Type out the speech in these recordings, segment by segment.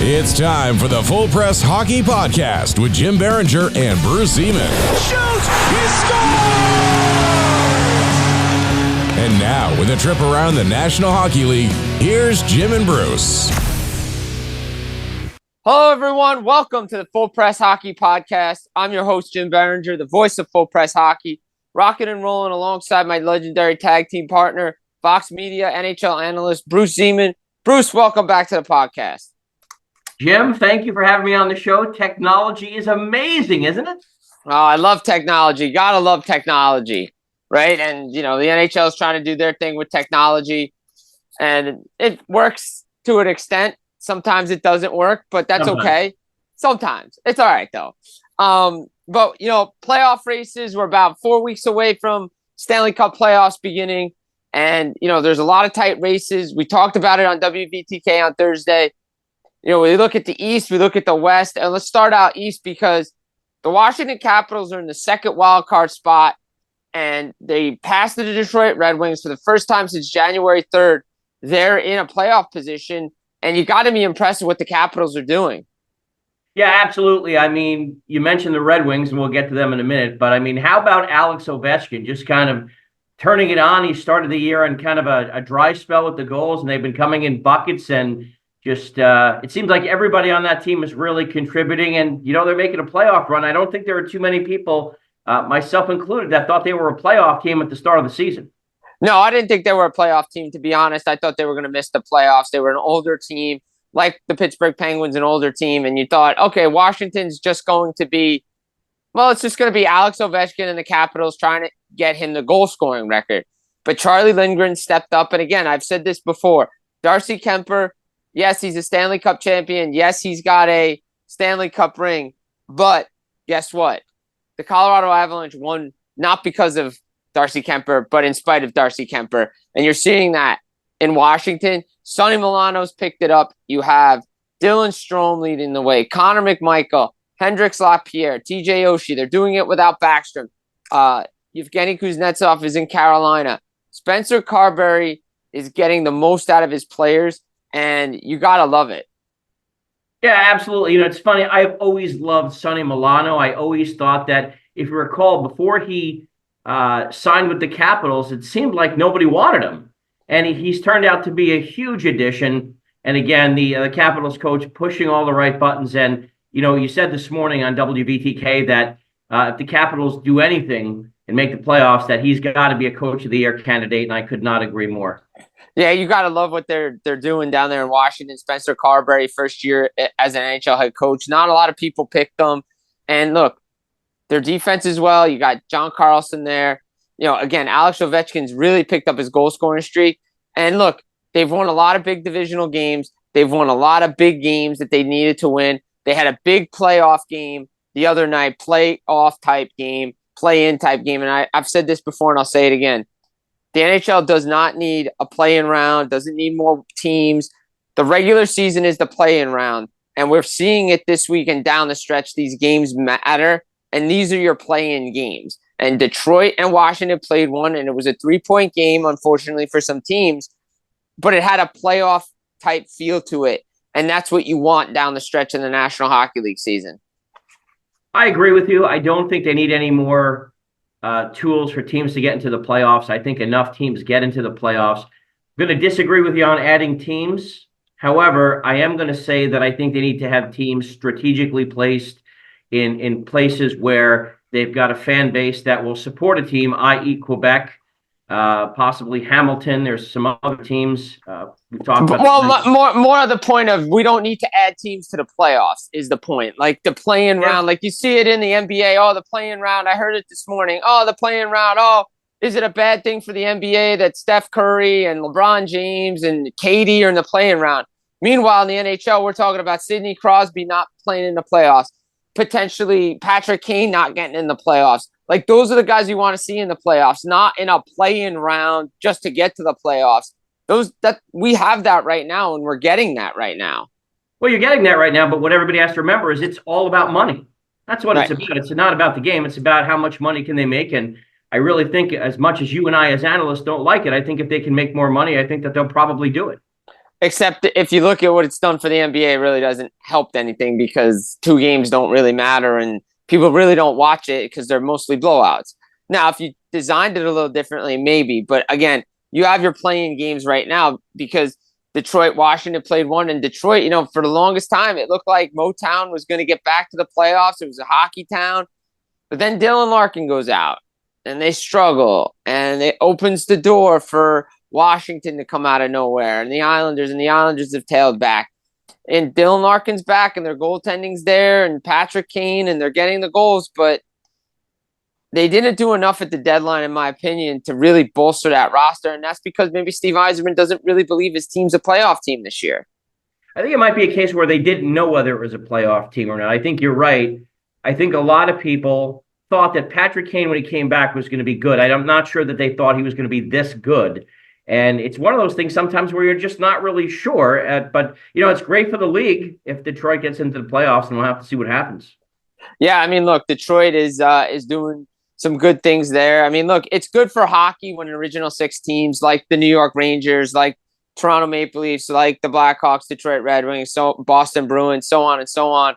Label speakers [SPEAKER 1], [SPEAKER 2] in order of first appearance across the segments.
[SPEAKER 1] It's time for the Full Press Hockey Podcast with Jim Biringer and Bruce Zeman.
[SPEAKER 2] Shoots! He scores!
[SPEAKER 1] And now, with a trip around the National Hockey League, here's Jim and Bruce.
[SPEAKER 3] Hello, everyone. Welcome to the Full Press Hockey Podcast. I'm your host, Jim Biringer, the voice of Full Press Hockey, rocking and rolling alongside my legendary tag team partner, Fox Media NHL analyst, Bruce Zeman. Bruce, welcome back to the podcast.
[SPEAKER 4] Jim, thank you for having me on the show. Technology is amazing, isn't it?
[SPEAKER 3] Oh, I love technology. Gotta love technology, right? And, the NHL is trying to do their thing with technology, and it works to an extent. Sometimes it doesn't work, but that's okay. Sometimes. It's all right, though. But, playoff races, we're about 4 weeks away from Stanley Cup playoffs beginning, and, there's a lot of tight races. We talked about it on WVTK on Thursday. We look at the East, we look at the West, and let's start out East because the Washington Capitals are in the second wild card spot, and they passed the Detroit Red Wings for the first time since January 3rd. They're in a playoff position, and you got to be impressed with what the Capitals are doing.
[SPEAKER 4] Yeah, absolutely. I mean, you mentioned the Red Wings, and we'll get to them in a minute, but I mean, how about Alex Ovechkin just kind of turning it on? He started the year on kind of a dry spell with the goals, and they've been coming in buckets, and just it seems like everybody on that team is really contributing, and they're making a playoff run. I don't think there are too many people, myself included, that thought they were a playoff team at the start of the season.
[SPEAKER 3] No, I didn't think they were a playoff team, to be honest. I thought they were going to miss the playoffs. They were an older team, like the Pittsburgh Penguins, an older team, and you thought, okay, Washington's just going to be, it's just going to be Alex Ovechkin and the Capitals trying to get him the goal-scoring record. But Charlie Lindgren stepped up, and again, I've said this before, Darcy Kuemper, yes, he's a Stanley Cup champion. Yes, he's got a Stanley Cup ring. But guess what? The Colorado Avalanche won not because of Darcy Kuemper, but in spite of Darcy Kuemper. And you're seeing that in Washington. Sonny Milano's picked it up. You have Dylan Strome leading the way. Connor McMichael, Hendrix Lapierre, TJ Oshie. They're doing it without Backstrom. Evgeny Kuznetsov is in Carolina. Spencer Carberry is getting the most out of his players. And you got to love it.
[SPEAKER 4] Yeah, absolutely. It's funny. I've always loved Sonny Milano. I always thought that, if you recall, before he signed with the Capitals, it seemed like nobody wanted him. And he's turned out to be a huge addition. And again, the Capitals coach pushing all the right buttons. And, you said this morning on WVTK that if the Capitals do anything and make the playoffs, that he's got to be a Coach of the Year candidate. And I could not agree more.
[SPEAKER 3] Yeah, you got to love what they're doing down there in Washington. Spencer Carberry, first year as an NHL head coach. Not a lot of people picked them. And look, their defense as well. You got John Carlson there. Again, Alex Ovechkin's really picked up his goal-scoring streak. And look, they've won a lot of big divisional games. They've won a lot of big games that they needed to win. They had a big playoff game the other night, playoff type game, play-in type game. And I've said this before, and I'll say it again. The NHL does not need a play-in round, doesn't need more teams. The regular season is the play-in round, and we're seeing it this week and down the stretch. These games matter, and these are your play-in games. And Detroit and Washington played one, and it was a 3-point game, unfortunately, for some teams, but it had a playoff-type feel to it, and that's what you want down the stretch in the National Hockey League season.
[SPEAKER 4] I agree with you. I don't think they need any more tools for teams to get into the playoffs. I think enough teams get into the playoffs. I'm going to disagree with you on adding teams. However, I am going to say that I think they need to have teams strategically placed in places where they've got a fan base that will support a team, i.e. Quebec, possibly Hamilton. There's some other teams we've talked about.
[SPEAKER 3] Well, more of the point of we don't need to add teams to the playoffs is the point. Like the play-in round, like you see it in the NBA. Oh, the play-in round. I heard it this morning. Oh, the play-in round. Oh, is it a bad thing for the NBA that Steph Curry and LeBron James and KD are in the play-in round? Meanwhile, in the NHL, we're talking about Sidney Crosby not playing in the playoffs, potentially Patrick Kane not getting in the playoffs. Like, those are the guys you want to see in the playoffs, not in a play-in round just to get to the playoffs. We have that right now, and we're getting that right now.
[SPEAKER 4] Well, you're getting that right now, but what everybody has to remember is it's all about money. That's what it's about. It's not about the game. It's about how much money can they make. And I really think, as much as you and I as analysts don't like it, I think if they can make more money, I think that they'll probably do it.
[SPEAKER 3] Except if you look at what it's done for the NBA, it really doesn't help anything because 2 games don't really matter and people really don't watch it because they're mostly blowouts. Now, if you designed it a little differently, maybe. But again, you have your playing games right now because Detroit, Washington played one. And Detroit, for the longest time, it looked like Motown was going to get back to the playoffs. It was a hockey town. But then Dylan Larkin goes out and they struggle. And it opens the door for Washington to come out of nowhere, and the Islanders have tailed back. And Dylan Larkin's back, and their goaltending's there, and Patrick Kane, and they're getting the goals, but they didn't do enough at the deadline, in my opinion, to really bolster that roster, and that's because maybe Steve Yzerman doesn't really believe his team's a playoff team this year.
[SPEAKER 4] I think it might be a case where they didn't know whether it was a playoff team or not. I think you're right. I think a lot of people thought that Patrick Kane, when he came back, was going to be good. I'm not sure that they thought he was going to be this good. And it's one of those things sometimes where you're just not really sure. But, it's great for the league if Detroit gets into the playoffs, and we'll have to see what happens.
[SPEAKER 3] Yeah, I mean, look, Detroit is doing some good things there. I mean, look, it's good for hockey when original six teams like the New York Rangers, like Toronto Maple Leafs, like the Blackhawks, Detroit Red Wings, so Boston Bruins, so on and so on,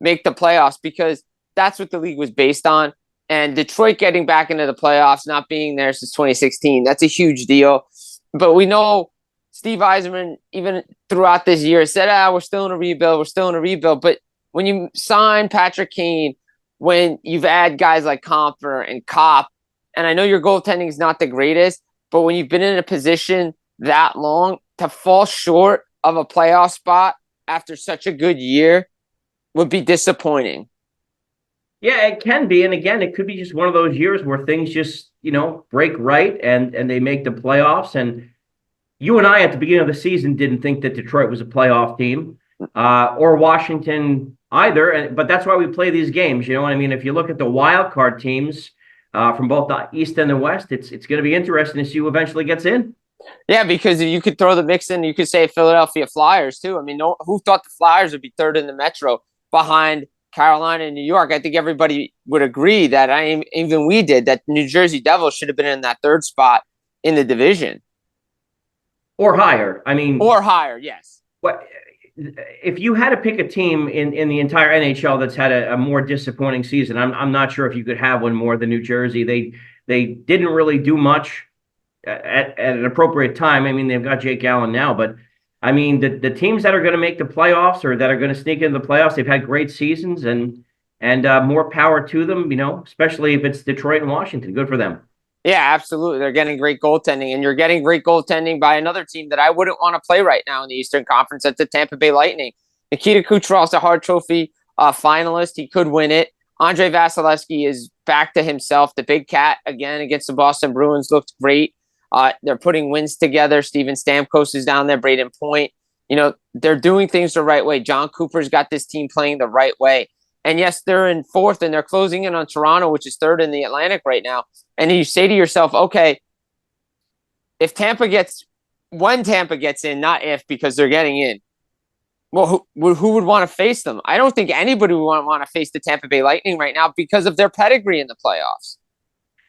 [SPEAKER 3] make the playoffs because that's what the league was based on. And Detroit getting back into the playoffs, not being there since 2016, that's a huge deal. But we know Steve Yzerman, even throughout this year, said, we're still in a rebuild. But when you sign Patrick Kane, when you've had guys like Compher and Kopp, and I know your goaltending is not the greatest, but when you've been in a position that long, to fall short of a playoff spot after such a good year would be disappointing.
[SPEAKER 4] Yeah, it can be. And again, it could be just one of those years where things just, break right and they make the playoffs. And you and I at the beginning of the season didn't think that Detroit was a playoff team or Washington either. But that's why we play these games. You know what I mean? If you look at the wild card teams from both the East and the West, it's going to be interesting to see who eventually gets in.
[SPEAKER 3] Yeah, because you could throw the mix in. You could say Philadelphia Flyers, too. I mean, who thought the Flyers would be third in the Metro behind Carolina and New York? I think everybody would agree that even we did, that New Jersey Devils should have been in that third spot in the division.
[SPEAKER 4] Or higher.
[SPEAKER 3] Or higher, yes.
[SPEAKER 4] What if you had to pick a team in the entire NHL that's had a more disappointing season? I'm not sure if you could have one more than New Jersey. They didn't really do much at an appropriate time. I mean, they've got Jake Allen now, but I mean, the teams that are going to make the playoffs or that are going to sneak into the playoffs, they've had great seasons and more power to them, especially if it's Detroit and Washington. Good for them.
[SPEAKER 3] Yeah, absolutely. They're getting great goaltending, and you're getting great goaltending by another team that I wouldn't want to play right now in the Eastern Conference. That's the Tampa Bay Lightning. Nikita Kucherov's a Hart Trophy finalist. He could win it. Andrei Vasilevsky is back to himself. The Big Cat, again, against the Boston Bruins, looked great. They're putting wins together. Steven Stamkos is down there. Braden Point. They're doing things the right way. John Cooper's got this team playing the right way. And yes, they're in fourth and they're closing in on Toronto, which is third in the Atlantic right now. And you say to yourself, okay, when Tampa gets in, not if, because they're getting in, well, who would want to face them? I don't think anybody would want to face the Tampa Bay Lightning right now because of their pedigree in the playoffs.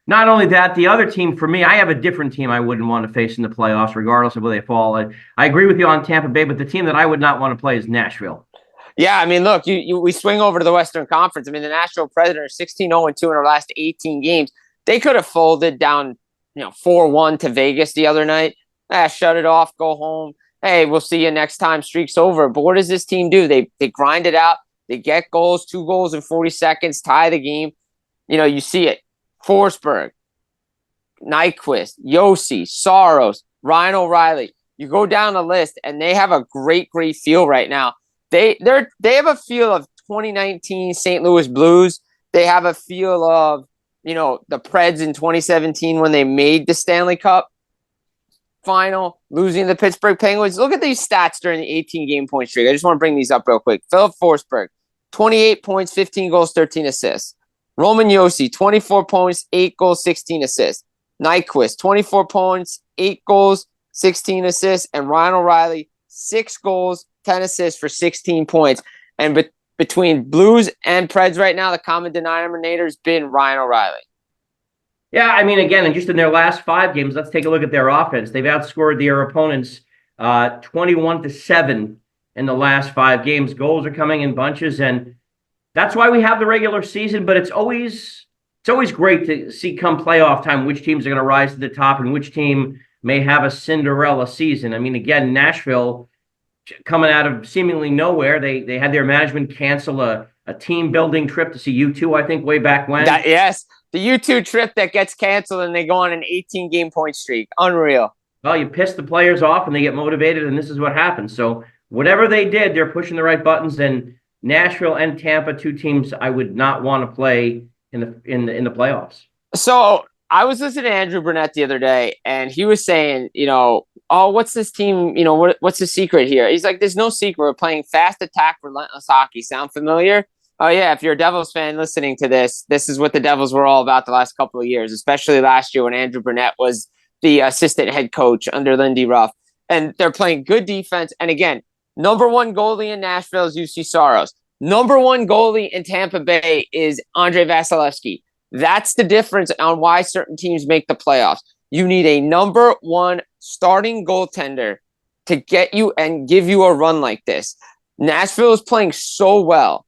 [SPEAKER 4] Not only that, the other team, for me, I have a different team I wouldn't want to face in the playoffs, regardless of where they fall. I agree with you on Tampa Bay, but the team that I would not want to play is Nashville.
[SPEAKER 3] Yeah, I mean, look, we swing over to the Western Conference. I mean, the Nashville Predators 16-0-2 in our last 18 games. They could have folded down, 4-1 to Vegas the other night. Shut it off, go home. Hey, we'll see you next time. Streak's over. But what does this team do? They grind it out. They get goals, 2 goals in 40 seconds, tie the game. You see it. Forsberg, Nyquist, Yossi, Saros, Ryan O'Reilly. You go down the list, and they have a great feel right now. They have a feel of 2019 St. Louis Blues. They have a feel of the Preds in 2017 when they made the Stanley Cup final, losing to the Pittsburgh Penguins. Look at these stats during the 18-game point streak. I just want to bring these up real quick. Philip Forsberg, 28 points, 15 goals, 13 assists. Roman Yossi, 24 points, 8 goals, 16 assists. Nyquist, 24 points, 8 goals, 16 assists. And Ryan O'Reilly, 6 goals, 10 assists for 16 points. And between Blues and Preds right now, the common denominator has been Ryan O'Reilly.
[SPEAKER 4] Yeah, I mean, again, and just in their last 5 games, let's take a look at their offense. They've outscored their opponents 21-7 in the last 5 games. Goals are coming in bunches, and that's why we have the regular season. But it's always great to see come playoff time which teams are going to rise to the top and which team may have a Cinderella season. I mean, again, Nashville coming out of seemingly nowhere, they had their management cancel a team building trip to see U2, I think, way back when.
[SPEAKER 3] Yes, the U2 trip that gets canceled and they go on an 18-game point streak. Unreal.
[SPEAKER 4] Well, you piss the players off and they get motivated, and this is what happens. So whatever they did, they're pushing the right buttons. And Nashville and Tampa, two teams I would not want to play in the playoffs.
[SPEAKER 3] So I was listening to Andrew Burnett the other day, and he was saying, oh, what's this team? What's the secret here? He's like, there's no secret. We're playing fast attack, relentless hockey. Sound familiar? Oh, yeah. If you're a Devils fan listening to this is what the Devils were all about the last couple of years, especially last year when Andrew Burnett was the assistant head coach under Lindy Ruff. And they're playing good defense. And again, number one goalie in Nashville is UC Saros. Number one goalie in Tampa Bay is Andrei Vasilevsky. That's the difference on why certain teams make the playoffs. You need a number one starting goaltender to get you and give you a run like this. Nashville is playing so well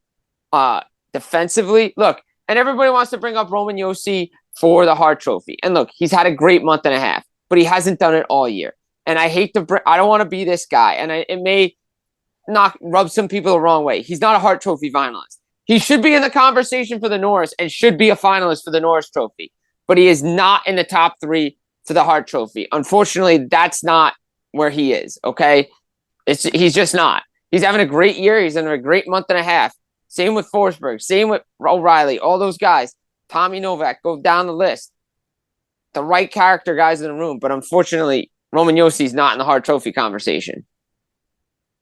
[SPEAKER 3] defensively. Look, and everybody wants to bring up Roman Josi for the Hart Trophy. And look, he's had a great month and a half, but he hasn't done it all year. And I don't want to be this guy. And it may not rub some people the wrong way. He's not a Hart Trophy finalist. He should be in the conversation for the Norris and should be a finalist for the Norris Trophy, but he is not in the top 3 for the Hart Trophy. Unfortunately, that's not where he is, okay? He's just not. He's having a great year. He's in a great month and a half. Same with Forsberg. Same with O'Reilly. All those guys. Tommy Novak. Go down the list. The right character guys in the room, but unfortunately, Roman Josi's not in the Hart Trophy conversation.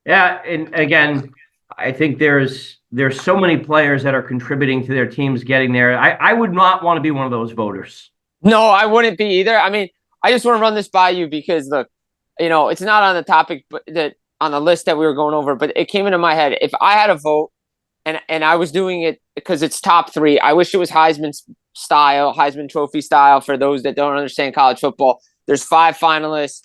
[SPEAKER 4] Yeah, and again, I think there's so many players that are contributing to their teams getting there. I would not want to be one of those voters.
[SPEAKER 3] No, I wouldn't be either. I mean, I just want to run this by you because, look, it's not on the topic, but on the list that we were going over, but it came into my head. If I had a vote and I was doing it because it's top 3, I wish it was Heisman Trophy style for those that don't understand college football. There's 5 finalists.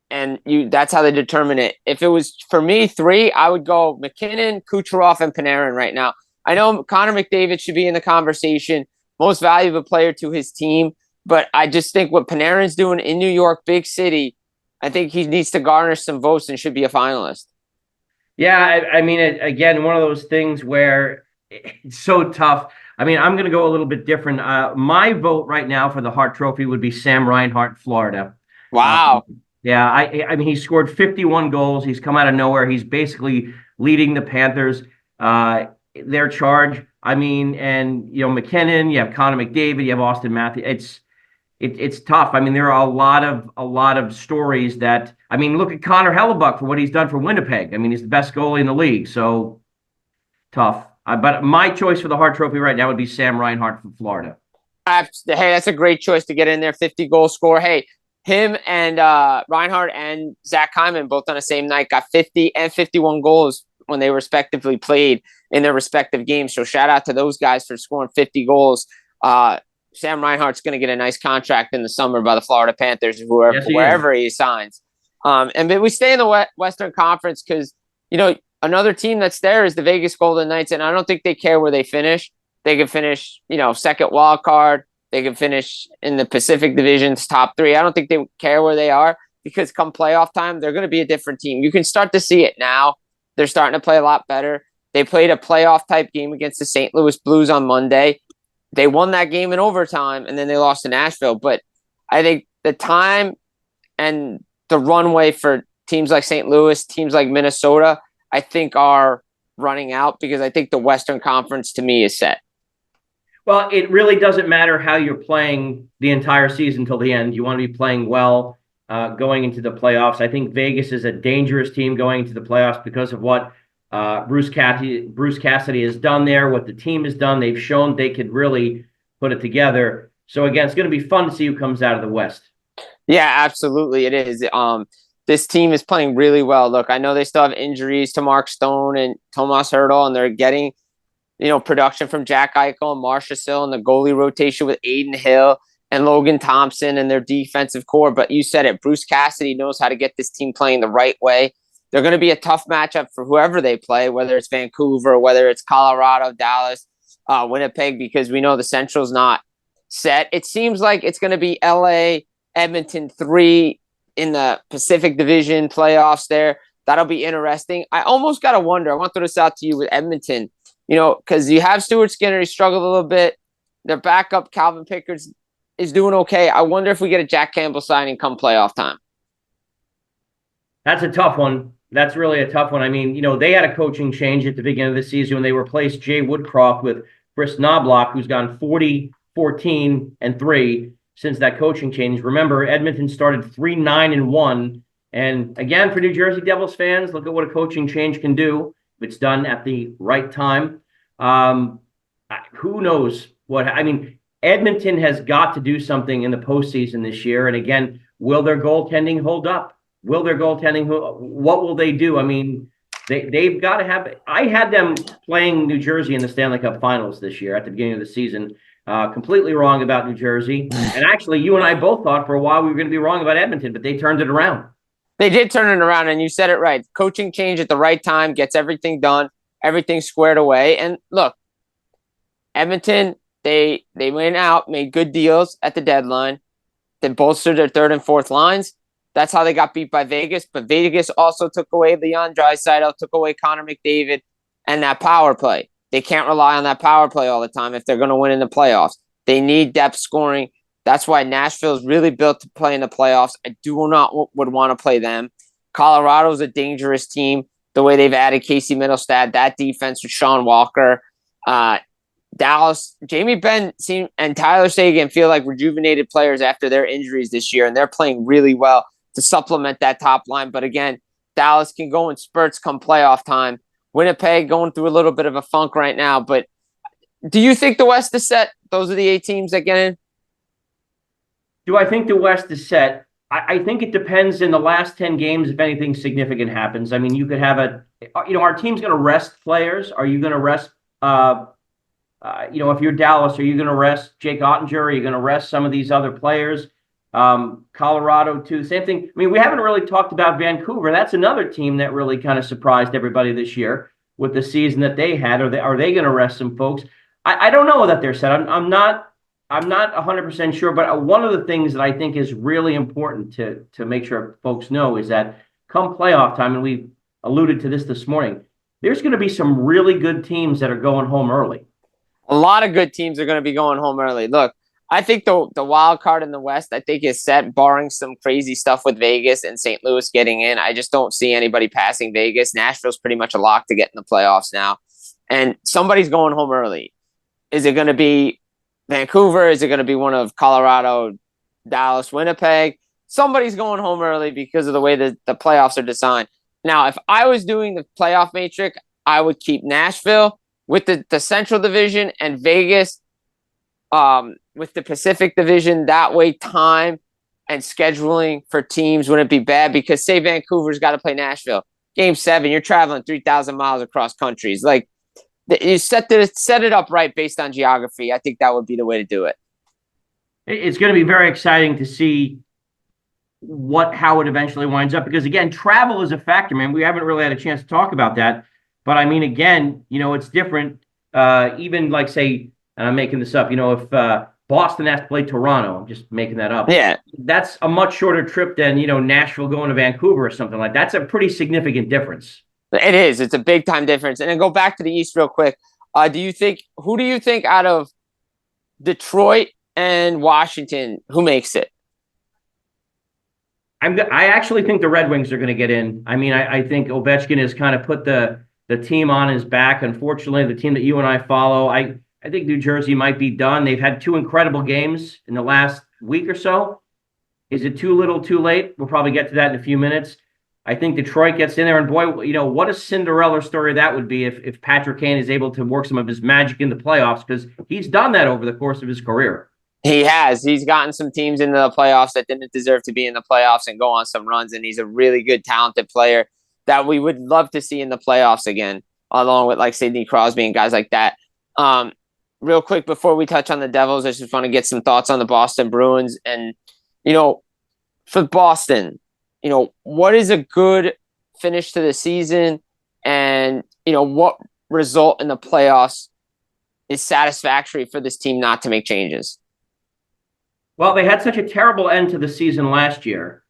[SPEAKER 3] And that's how they determine it. If it was, for me, 3, I would go McKinnon, Kucherov, and Panarin right now. I know Connor McDavid should be in the conversation, most valuable player to his team, but I just think what Panarin's doing in New York, big city, I think he needs to garnish some votes and should be a finalist.
[SPEAKER 4] Yeah, I mean, again, one of those things where it's so tough. I mean, I'm going to go a little bit different. My vote right now for the Hart Trophy would be Sam Reinhart, Florida.
[SPEAKER 3] Wow.
[SPEAKER 4] Yeah, I mean, he scored 51 goals. He's come out of nowhere. He's basically leading the Panthers. Their charge. I mean, and McKinnon. You have Connor McDavid. You have Austin Matthews. It's tough. I mean, there are a lot of stories that. I mean, look at Connor Hellebuck for what he's done for Winnipeg. I mean, he's the best goalie in the league. So tough. But my choice for the Hart Trophy right now would be Sam Reinhart from Florida.
[SPEAKER 3] Hey, that's a great choice to get in there. 50-goal score. Hey. Him and Reinhardt and Zach Hyman both on the same night got 50 and 51 goals when they respectively played in their respective games. So shout out to those guys for scoring 50 goals. Sam Reinhardt's going to get a nice contract in the summer by the Florida Panthers, wherever he signs. But we stay in the Western Conference because, another team that's there is the Vegas Golden Knights, and I don't think they care where they finish. They can finish, second wild card. They can finish in the Pacific Division's top 3. I don't think they care where they are because come playoff time, they're going to be a different team. You can start to see it now. They're starting to play a lot better. They played a playoff-type game against the St. Louis Blues on Monday. They won that game in overtime, and then they lost to Nashville. But I think the time and the runway for teams like St. Louis, teams like Minnesota, I think are running out because I think the Western Conference, to me, is set.
[SPEAKER 4] Well, it really doesn't matter how you're playing the entire season till the end. You want to be playing well going into the playoffs. I think Vegas is a dangerous team going into the playoffs because of what Bruce Cassidy has done there, what the team has done. They've shown they could really put it together. So, again, it's going to be fun to see who comes out of the West. Yeah,
[SPEAKER 3] absolutely. It is. This team is playing really well. Look, I know they still have injuries to Mark Stone and Tomas Hertl, and they're getting production from Jack Eichel and Marcia Sill and the goalie rotation with Aiden Hill and Logan Thompson and their defensive core. But you said it, Bruce Cassidy knows how to get this team playing the right way. They're going to be a tough matchup for whoever they play, whether it's Vancouver, whether it's Colorado, Dallas, Winnipeg, because we know the Central's not set. It seems like it's going to be LA, Edmonton 3 in the Pacific Division playoffs there. That'll be interesting. I almost got to wonder, I want to throw this out to you with Edmonton, because you have Stuart Skinner, he struggled a little bit. Their backup, Calvin Pickard, is doing okay. I wonder if we get a Jack Campbell signing come playoff time.
[SPEAKER 4] That's a tough one. That's really a tough one. I mean, they had a coaching change at the beginning of the season when they replaced Jay Woodcroft with Chris Knobloch, who's gone 40, 14, and 3 since that coaching change. Remember, Edmonton started 3-9-1. And again, for New Jersey Devils fans, look at what a coaching change can do if it's done at the right time. Who knows what? I mean, Edmonton has got to do something in the postseason this year. And again, will their goaltending hold up? What will they do? I mean, they've got to have. I had them playing New Jersey in the Stanley Cup Finals this year at the beginning of the season. Completely wrong about New Jersey. And actually, you and I both thought for a while we were going to be wrong about Edmonton, but they turned it around.
[SPEAKER 3] They did turn it around, and you said it right. Coaching change at the right time gets everything done, everything squared away. And look, Edmonton, they went out, made good deals at the deadline. They bolstered their third and fourth lines. That's how they got beat by Vegas. But Vegas also took away Leon Draisaitl, took away Connor McDavid, and that power play. They can't rely on that power play all the time if they're going to win in the playoffs. They need depth scoring. That's why Nashville is really built to play in the playoffs. I do not would want to play them. Colorado's a dangerous team. The way they've added Casey Middlestad, that defense with Sean Walker. Dallas, Jamie Benn and Tyler Seguin feel like rejuvenated players after their injuries this year, and they're playing really well to supplement that top line. But again, Dallas can go in spurts come playoff time. Winnipeg going through a little bit of a funk right now. But do you think the West is set? Those are the 8 teams that get in?
[SPEAKER 4] Do I think the West is set? I think it depends in the last 10 games if anything significant happens. I mean, you could have our team's going to rest players. Are you going to rest, if you're Dallas, are you going to rest Jake Ottinger? Are you going to rest some of these other players? Colorado, too. Same thing. I mean, we haven't really talked about Vancouver. That's another team that really kind of surprised everybody this year with the season that they had. Are they going to rest some folks? I don't know that they're set. I'm not 100% sure, but one of the things that I think is really important to make sure folks know is that come playoff time, and we alluded to this morning, there's going to be some really good teams that are going home early.
[SPEAKER 3] A lot of good teams are going to be going home early. Look, I think the wild card in the West, I think, is set, barring some crazy stuff with Vegas and St. Louis getting in. I just don't see anybody passing Vegas. Nashville's pretty much a lock to get in the playoffs now. And somebody's going home early. Is it going to be Vancouver? Is it going to be one of Colorado, Dallas, Winnipeg? Somebody's going home early because of the way that the playoffs are designed. Now, if I was doing the playoff matrix, I would keep Nashville with the Central Division and Vegas with the Pacific Division. That way, time and scheduling for teams wouldn't be bad because, say, Vancouver's got to play Nashville. Game 7, you're traveling 3,000 miles across countries. Like, you set it up right based on geography. I think that would be the way to do it.
[SPEAKER 4] It's going to be very exciting to see how it eventually winds up because, again, travel is a factor, man. We haven't really had a chance to talk about that. But, I mean, again, it's different. Even, like, say, and I'm making this up, if Boston has to play Toronto, I'm just making that up.
[SPEAKER 3] Yeah. That's
[SPEAKER 4] a much shorter trip than, Nashville going to Vancouver or something like that. That's a pretty significant difference.
[SPEAKER 3] It is. It's a big time difference. And then go back to the East real quick. Who do you think out of Detroit and Washington, who makes it?
[SPEAKER 4] I actually think the Red Wings are going to get in. I mean, I think Ovechkin has kind of put the team on his back. Unfortunately, the team that you and I follow, I think New Jersey might be done. They've had 2 incredible games in the last week or so. Is it too little, too late? We'll probably get to that in a few minutes. I think Detroit gets in there, and boy, what a Cinderella story that would be if Patrick Kane is able to work some of his magic in the playoffs, because he's done that over the course of his career.
[SPEAKER 3] He has. He's gotten some teams into the playoffs that didn't deserve to be in the playoffs and go on some runs, and he's a really good, talented player that we would love to see in the playoffs again, along with like Sidney Crosby and guys like that. real quick before we touch on the Devils, I just want to get some thoughts on the Boston Bruins. And, for Boston, what is a good finish to the season? And, what result in the playoffs is satisfactory for this team not to make changes?
[SPEAKER 4] Well, they had such a terrible end to the season last year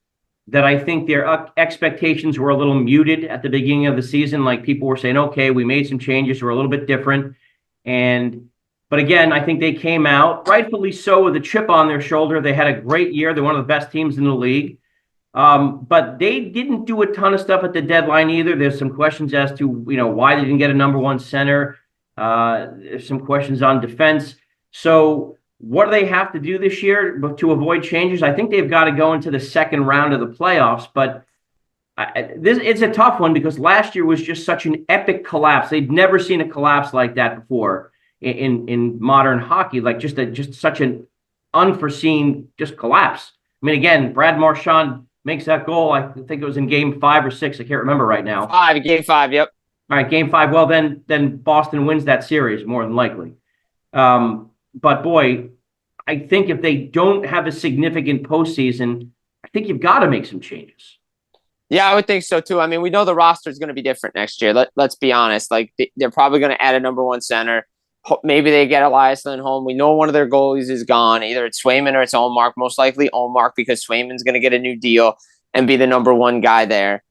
[SPEAKER 4] that I think their expectations were a little muted at the beginning of the season. Like, people were saying, okay, we made some changes, we're a little bit different. But again, I think they came out, rightfully so, with a chip on their shoulder. They had a great year. They're one of the best teams in the league. But they didn't do a ton of stuff at the deadline either. There's some questions as to, why they didn't get a number one center. There's some questions on defense. So what do they have to do this year to avoid changes? I think they've got to go into the second round of the playoffs. But it's a tough one because last year was just such an epic collapse. They'd never seen a collapse like that before in modern hockey, like just such an unforeseen just collapse. I mean, again, Brad Marchand makes that goal. I think it was in game 5 or 6. I can't remember right now.
[SPEAKER 3] Game 5. Yep.
[SPEAKER 4] All right. Game 5. Well, then Boston wins that series more than likely. But boy, I think if they don't have a significant postseason, I think you've got to make some changes.
[SPEAKER 3] Yeah, I would think so too. I mean, we know the roster is going to be different next year. Let's be honest. Like, they're probably going to add a number one center. Maybe they get Elias Lindholm. We know one of their goalies is gone. Either it's Swayman or it's Ullmark. Most likely Ullmark, because Swayman's going to get a new deal and be the number one guy there.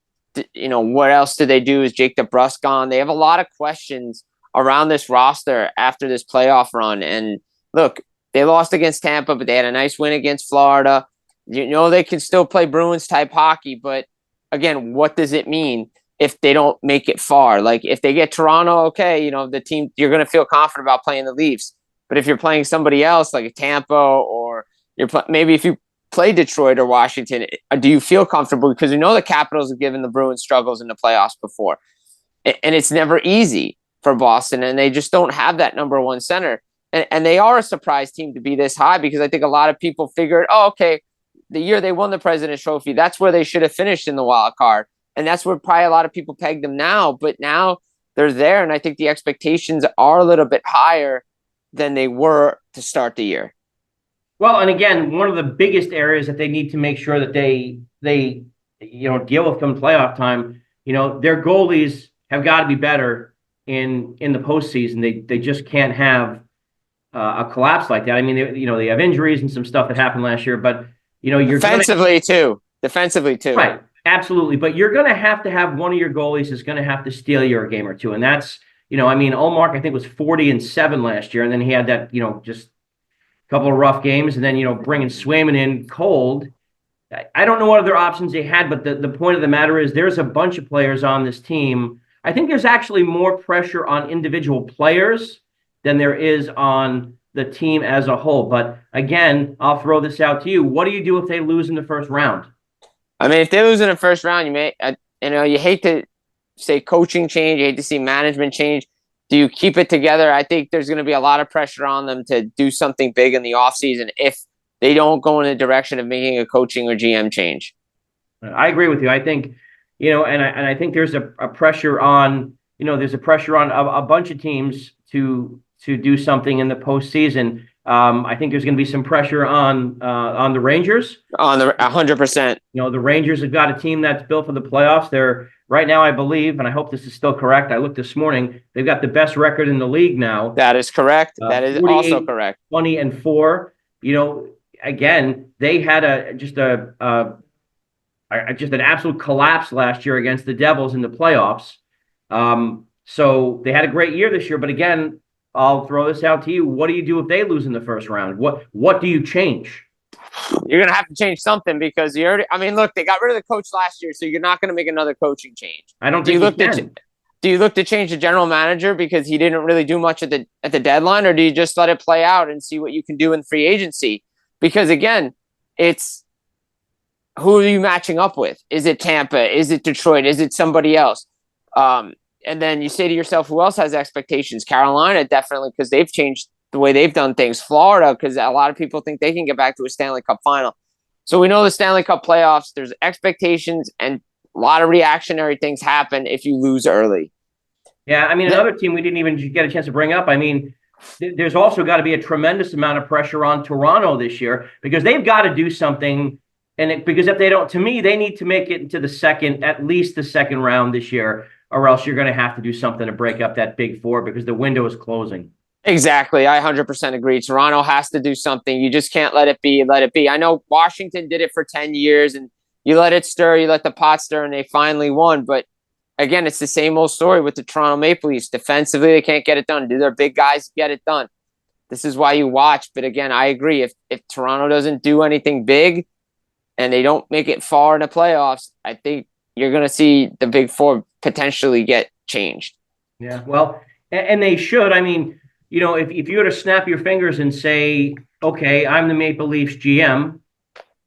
[SPEAKER 3] What else do they do? Is Jake DeBrusk gone? They have a lot of questions around this roster after this playoff run. And look, they lost against Tampa, but they had a nice win against Florida. They can still play Bruins type hockey, but again, what does it mean if they don't make it far? Like, if they get Toronto, okay, the team, you're going to feel confident about playing the Leafs. But if you're playing somebody else like Tampa, or maybe if you play Detroit or Washington, do you feel comfortable? Because the Capitals have given the Bruins struggles in the playoffs before. And it's never easy for Boston, and they just don't have that number one center. And they are a surprise team to be this high, because I think a lot of people figured, okay, the year they won the President's Trophy, that's where they should have finished in the wild card. And that's where probably a lot of people pegged them now. But now they're there, and I think the expectations are a little bit higher than they were to start the year.
[SPEAKER 4] Well, and again, one of the biggest areas that they need to make sure that they deal with come playoff time, their goalies have got to be better in the postseason. They just can't have a collapse like that. I mean, they have injuries and some stuff that happened last year, but you're
[SPEAKER 3] defensively too.
[SPEAKER 4] Right. Absolutely. But you're going to have one of your goalies is going to have to steal you a game or two. And that's, Ullmark, I think, was 40-7 last year. And then he had that, just a couple of rough games. And then, bringing Swayman in cold. I don't know what other options they had, but the point of the matter is there's a bunch of players on this team. I think there's actually more pressure on individual players than there is on the team as a whole. But again, I'll throw this out to you. What do you do if they lose in the first round?
[SPEAKER 3] I mean, if they lose in the first round, you hate to say coaching change, you hate to see management change. Do you keep it together? I think there's going to be a lot of pressure on them to do something big in the offseason if they don't go in the direction of making a coaching or GM change.
[SPEAKER 4] I agree with you. I think, and I think there's a pressure on, a bunch of teams to do something in the postseason. I think there's going to be some pressure on the Rangers.
[SPEAKER 3] On the 100%.
[SPEAKER 4] The Rangers have got a team that's built for the playoffs. They're right now, I believe, and I hope this is still correct. I looked this morning. They've got the best record in the league now.
[SPEAKER 3] That is correct. That is also correct.
[SPEAKER 4] 20-4. Again, they had just an absolute collapse last year against the Devils in the playoffs. So they had a great year this year, but again, I'll throw this out to you. What do you do if they lose in the first round? What do you change?
[SPEAKER 3] You're going to have to change something, because they got rid of the coach last year, so you're not going to make another coaching change.
[SPEAKER 4] I don't think
[SPEAKER 3] do you look to change the general manager because he didn't really do much at the deadline, or do you just let it play out and see what you can do in free agency? Because again, it's who are you matching up with? Is it Tampa? Is it Detroit? Is it somebody else? And then you say to yourself, who else has expectations? Carolina, definitely, because they've changed the way they've done things. Florida, because a lot of people think they can get back to a Stanley Cup final. So we know the Stanley Cup playoffs, there's expectations, and a lot of reactionary things happen if you lose early.
[SPEAKER 4] Yeah, I mean, another team we didn't even get a chance to bring up. I mean, there's also got to be a tremendous amount of pressure on Toronto this year because they've got to do something. Because if they don't, to me, they need to make it into at least the second round this year, or else you're going to have to do something to break up that big four because the window is closing.
[SPEAKER 3] Exactly. I 100% agree. Toronto has to do something. You just can't let it be. Let it be. I know Washington did it for 10 years and you let it stir, you let the pot stir, and they finally won. But again, it's the same old story with the Toronto Maple Leafs. Defensively, they can't get it done. Do their big guys get it done? This is why you watch. But again, I agree. If Toronto doesn't do anything big and they don't make it far in the playoffs, I think you're going to see the big four potentially get changed.
[SPEAKER 4] Yeah, well, and they should. I mean, if you were to snap your fingers and say, okay, I'm the Maple Leafs GM,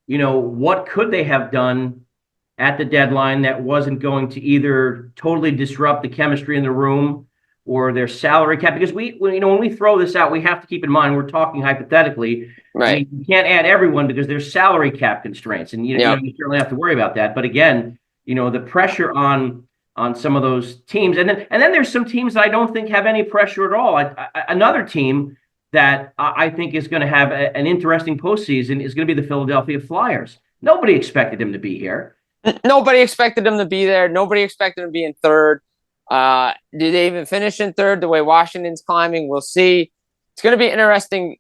[SPEAKER 4] what could they have done at the deadline that wasn't going to either totally disrupt the chemistry in the room or their salary cap? Because when we throw this out, we have to keep in mind, we're talking hypothetically.
[SPEAKER 3] Right.
[SPEAKER 4] I mean, you can't add everyone because there's salary cap constraints, and you certainly have to worry about that. But again, the pressure on some of those teams, and then there's some teams that I don't think have any pressure at all. Another team that I think is going to have an interesting postseason is going to be the Philadelphia Flyers. Nobody expected him to be here.
[SPEAKER 3] Nobody expected them to be there. Nobody expected them to be in third. Did they even finish in third the way Washington's climbing? We'll see. It's going to be interesting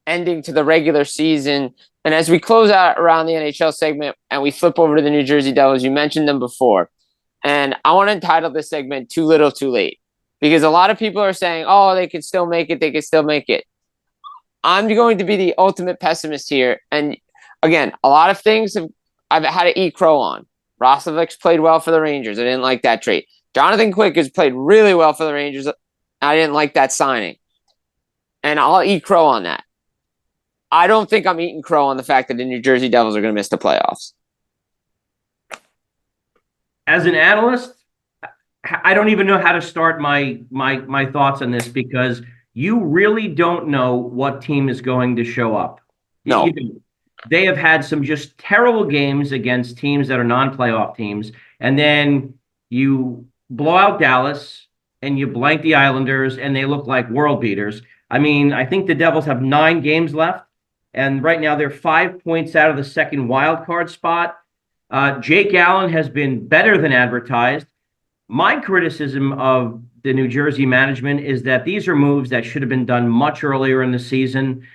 [SPEAKER 3] ending to the regular season. And as we close out around the NHL segment and we flip over to the New Jersey Devils, you mentioned them before. And I want to entitle this segment Too Little, Too Late. Because a lot of people are saying, oh, they can still make it. They can still make it. I'm going to be the ultimate pessimist here. And again, a lot of things I've had to eat crow on. Roslovic's played well for the Rangers. I didn't like that trade. Jonathan Quick has played really well for the Rangers. I didn't like that signing. And I'll eat crow on that. I don't think I'm eating crow on the fact that the New Jersey Devils are going to miss the playoffs.
[SPEAKER 4] As an analyst, I don't even know how to start my thoughts on this because you really don't know what team is going to show up.
[SPEAKER 3] No.
[SPEAKER 4] They have had some just terrible games against teams that are non-playoff teams, and then you blow out Dallas and you blank the Islanders, and they look like world beaters. I mean, I think the Devils have 9 games left, and right now they're 5 points out of the second wild card spot. Jake Allen has been better than advertised. My criticism of the New Jersey management is that these are moves that should have been done much earlier in the season.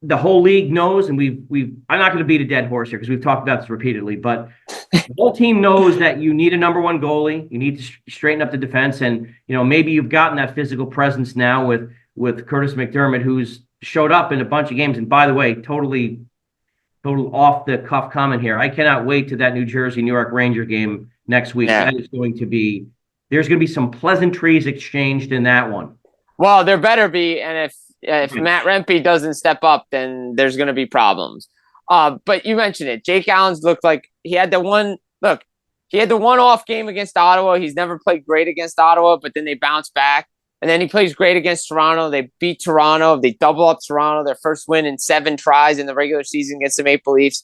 [SPEAKER 4] The whole league knows, and I'm not going to beat a dead horse here because we've talked about this repeatedly, but the whole team knows that you need a number one goalie. You need to straighten up the defense. And, maybe you've gotten that physical presence now with Curtis McDermott, who's showed up in a bunch of games. And by the way, total off the cuff comment here. I cannot wait to that New Jersey-New York Ranger game next week. Yeah. That is going to be, there's going to be some pleasantries exchanged in that one.
[SPEAKER 3] Well, there better be. And if Matt Rempe doesn't step up, then there's going to be problems. But you mentioned it. Jake Allen's looked like he had the one off game against Ottawa. He's never played great against Ottawa, but then they bounce back. And then he plays great against Toronto. They beat Toronto. They double up Toronto, their first win in 7 tries in the regular season against the Maple Leafs.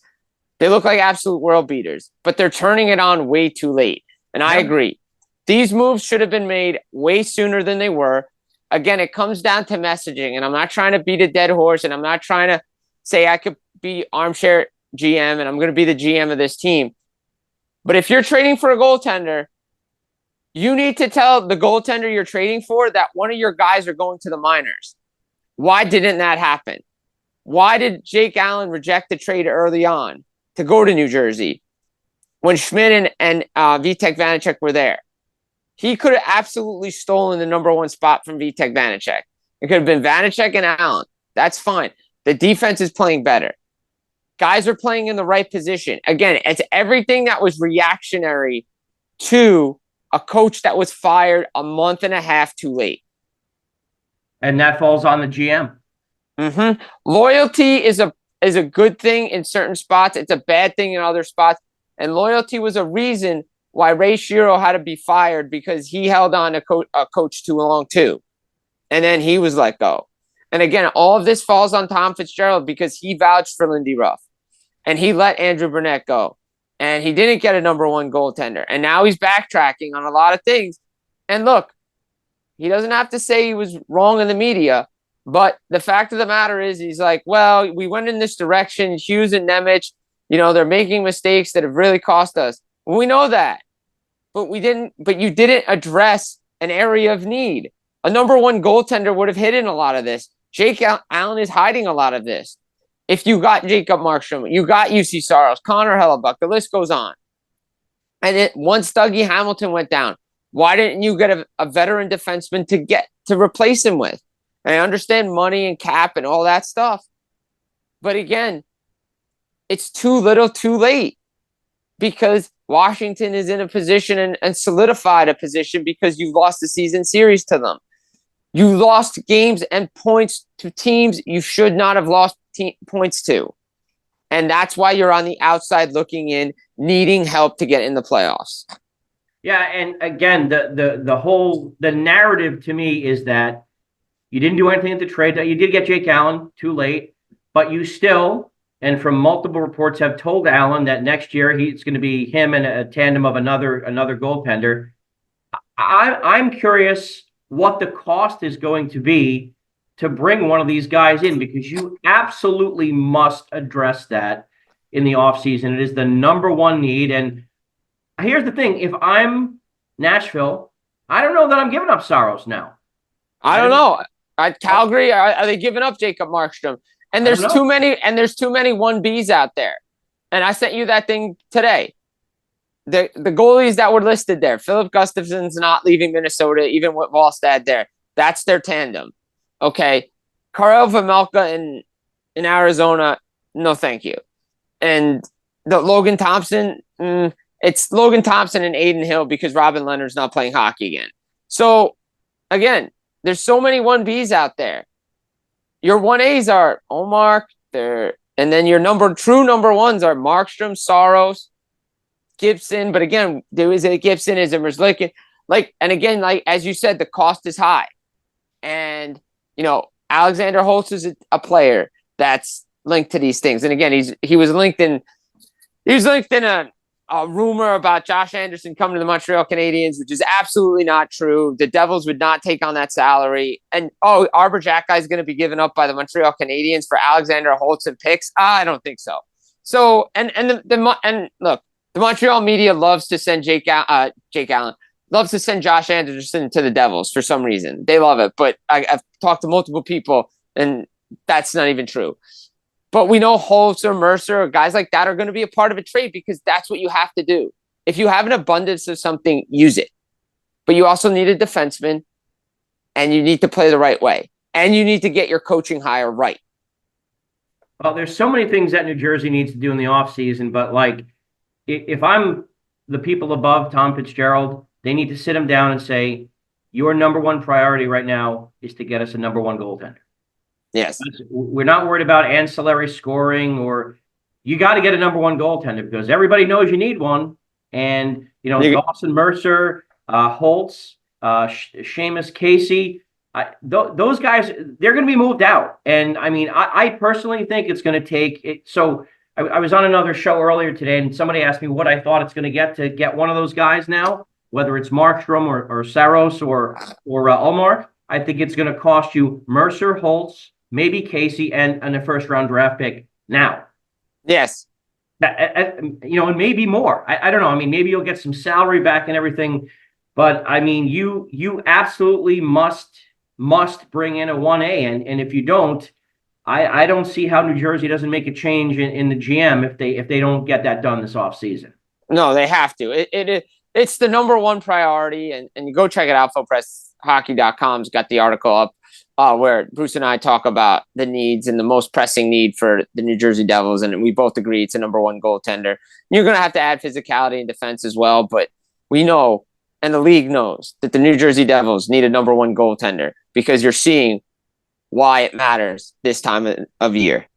[SPEAKER 3] They look like absolute world beaters, but they're turning it on way too late. And I agree. These moves should have been made way sooner than they were. Again, it comes down to messaging, and I'm not trying to beat a dead horse, and I'm not trying to say I could be armchair GM and I'm going to be the GM of this team. But if you're trading for a goaltender, you need to tell the goaltender you're trading for that one of your guys are going to the minors. Why didn't that happen? Why did Jake Allen reject the trade early on to go to New Jersey when Schmidt and Vitek Vanacek were there? He could have absolutely stolen the number 1 spot from Vitek Vanacek. It could have been Vanacek and Allen. That's fine. The defense is playing better. Guys are playing in the right position. Again, it's everything that was reactionary to a coach that was fired a month and a half too late.
[SPEAKER 4] And that falls on the GM.
[SPEAKER 3] Mm-hmm. Loyalty is a good thing in certain spots. It's a bad thing in other spots. And loyalty was a reason why Ray Shero had to be fired, because he held on to a coach too long too. And then he was let go. And again, all of this falls on Tom Fitzgerald because he vouched for Lindy Ruff. And he let Andrew Burnett go. And he didn't get a number 1 goaltender. And now he's backtracking on a lot of things. And look, He doesn't have to say he was wrong in the media. But the fact of the matter is, he's like, well, we went in this direction. Hughes and Nemec, they're making mistakes that have really cost us. We know that. But you didn't address an area of need. A number one goaltender would have hidden a lot of this. Jake Allen is hiding a lot of this. If you got Jacob Markstrom, you got UC Saros, Connor Hellebuck, the list goes on. And once Dougie Hamilton went down, why didn't you get a veteran defenseman to replace him with? And I understand money and cap and all that stuff. But again, it's too little too late, because Washington is in a position and solidified a position because you lost the season series to them. You lost games and points to teams you should not have lost points to. And that's why you're on the outside looking in, needing help to get in the playoffs.
[SPEAKER 4] Yeah, and again, the narrative to me is that you didn't do anything at the trade. You did get Jake Allen too late, but you still, and from multiple reports, have told Allen that next year it's going to be him and a tandem of another goaltender. I'm curious what the cost is going to be to bring one of these guys in, because you absolutely must address that in the offseason. It is the number one need. And here's the thing. If I'm Nashville, I don't know that I'm giving up Saros now.
[SPEAKER 3] I don't know. At Calgary, are they giving up Jacob Markstrom? And there's too many 1Bs out there. And I sent you that thing today. The goalies that were listed there, Philip Gustafson's not leaving Minnesota, even with Wallstad there. That's their tandem. Okay. Karel Vejmelka in Arizona, no thank you. And the Logan Thompson, it's Logan Thompson and Aiden Hill because Robin Leonard's not playing hockey again. So, again, there's so many 1Bs out there. Your 1As are Omar, and then your true number ones are Markstrom, Saros, Gibson. But again, there is a Gibson, is a Merzlikins. And again, as you said, the cost is high. And, Alexander Holtz is a player that's linked to these things. And again, he was linked in a rumor about Josh Anderson coming to the Montreal Canadiens, which is absolutely not true. The Devils would not take on that salary. And, Arbor Xhekaj is going to be given up by the Montreal Canadiens for Alexander Holtz and picks? I don't think so. So, and look, the Montreal media loves to send Jake Allen, loves to send Josh Anderson to the Devils for some reason. They love it. But I've talked to multiple people, and that's not even true. But we know Holtz or Mercer or guys like that are going to be a part of a trade, because that's what you have to do. If you have an abundance of something, use it. But you also need a defenseman, and you need to play the right way. And you need to get your coaching hire right.
[SPEAKER 4] Well, there's so many things that New Jersey needs to do in the offseason, but if I'm the people above Tom Fitzgerald, they need to sit him down and say, your number one priority right now is to get us a number one goaltender.
[SPEAKER 3] Yes.
[SPEAKER 4] We're not worried about ancillary scoring, or you got to get a number one goaltender, because everybody knows you need one. And, Dawson Mercer, Holtz, Seamus Casey, those guys, they're going to be moved out. And I personally think it's going to take it. So I was on another show earlier today, and somebody asked me what I thought it's going to get one of those guys now, whether it's Markstrom or Saros or Omar. I think it's going to cost you Mercer, Holtz, maybe Casey, and a first-round draft pick now.
[SPEAKER 3] Yes.
[SPEAKER 4] And maybe more. I don't know. Maybe you'll get some salary back and everything. But, you absolutely must bring in a 1A. And if you don't, I don't see how New Jersey doesn't make a change in the GM if they don't get that done this offseason.
[SPEAKER 3] No, they have to. It's the number one priority. And you go check it out. FootPressHockey.com's got the article up. Where Bruce and I talk about the needs and the most pressing need for the New Jersey Devils, and we both agree it's a number one goaltender. You're going to have to add physicality and defense as well, but we know, and the league knows, that the New Jersey Devils need a number one goaltender, because you're seeing why it matters this time of year.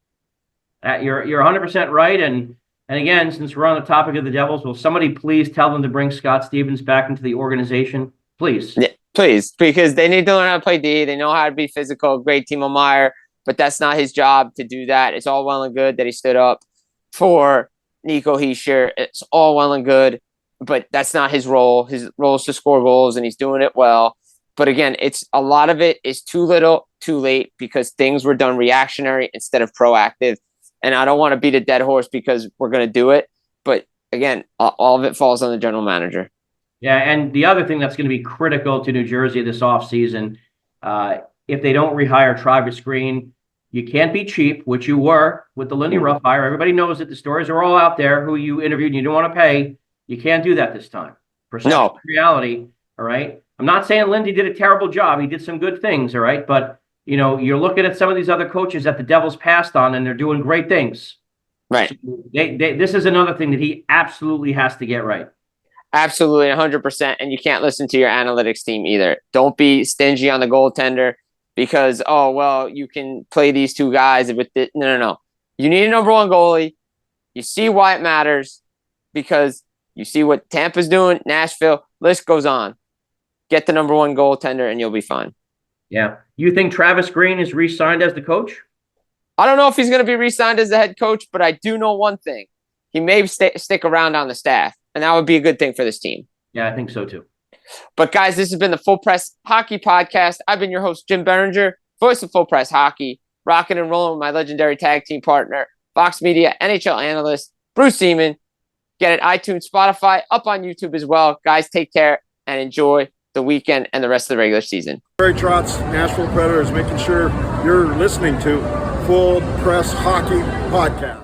[SPEAKER 4] You're 100% right, and again, since we're on the topic of the Devils, will somebody please tell them to bring Scott Stevens back into the organization? Please.
[SPEAKER 3] Yeah. Please, because they need to learn how to play D. They know how to be physical. Great Timo Meier, but that's not his job to do that. It's all well and good that he stood up for Nico Hischier. It's all well and good, but that's not his role. His role is to score goals, and he's doing it well. But again, it's a lot of it is too little, too late because things were done reactionary instead of proactive. And I don't want to beat a dead horse because we're going to do it. But again, all of it falls on the general manager.
[SPEAKER 4] Yeah, and the other thing that's going to be critical to New Jersey this offseason, if they don't rehire Travis Green, you can't be cheap, which you were with the Lindy Ruff hire. Everybody knows that the stories are all out there who you interviewed and you don't want to pay. You can't do that this time. Perception, reality, all right? I'm not saying Lindy did a terrible job. He did some good things, all right? But, you're looking at some of these other coaches that the Devils passed on, and they're doing great things.
[SPEAKER 3] Right.
[SPEAKER 4] So this is another thing that he absolutely has to get right.
[SPEAKER 3] Absolutely, 100%. And you can't listen to your analytics team either. Don't be stingy on the goaltender because, you can play these two guys. No. You need a number one goalie. You see why it matters because you see what Tampa's doing, Nashville, list goes on. Get the number one goaltender and you'll be fine.
[SPEAKER 4] Yeah. You think Travis Green is re-signed as the coach?
[SPEAKER 3] I don't know if he's going to be re-signed as the head coach, but I do know one thing. He may stick around on the staff, and that would be a good thing for this team.
[SPEAKER 4] Yeah, I think so too.
[SPEAKER 3] But guys, this has been the Full Press Hockey Podcast. I've been your host, Jim Biringer, voice of Full Press Hockey, rocking and rolling with my legendary tag team partner, Fox Media NHL analyst, Bruce Zeman. Get it iTunes, Spotify, up on YouTube as well. Guys, take care and enjoy the weekend and the rest of the regular season.
[SPEAKER 5] Barry Trotz, Nashville Predators, making sure you're listening to Full Press Hockey Podcast.